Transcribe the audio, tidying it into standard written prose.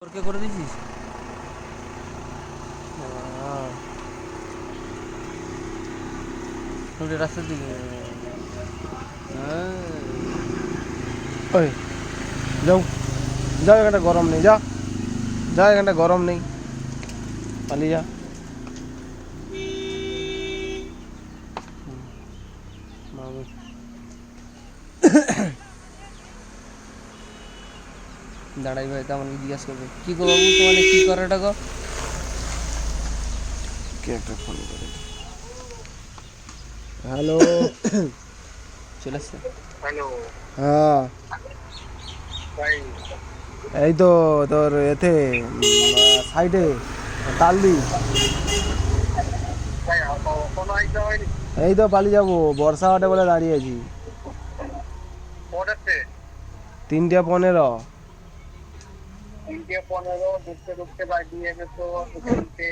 ওকে করে দিছিস? রাস্তার দিকে ওই যাও যাও, এখানটা গরম নেই, যা যা, এখানটা গরম নেই, পালিয়ে যা। দাঁড়াই ভাই, তেমন জিজ্ঞাসা করবে কি গো বাবু, তোমার কি করাটা গো? কে একটা ফোন করে। হ্যালো। চলে আসছে। হ্যাঁ, এই তো তোর এতে সাইডে তালদি। এই তো পালিয়ে যাবো, বর্ষা হাটে বলে দাঁড়িয়েছি। 3:15। 3:15 ঢুকতে ঢুকতে বাজিয়ে গেছো 3টে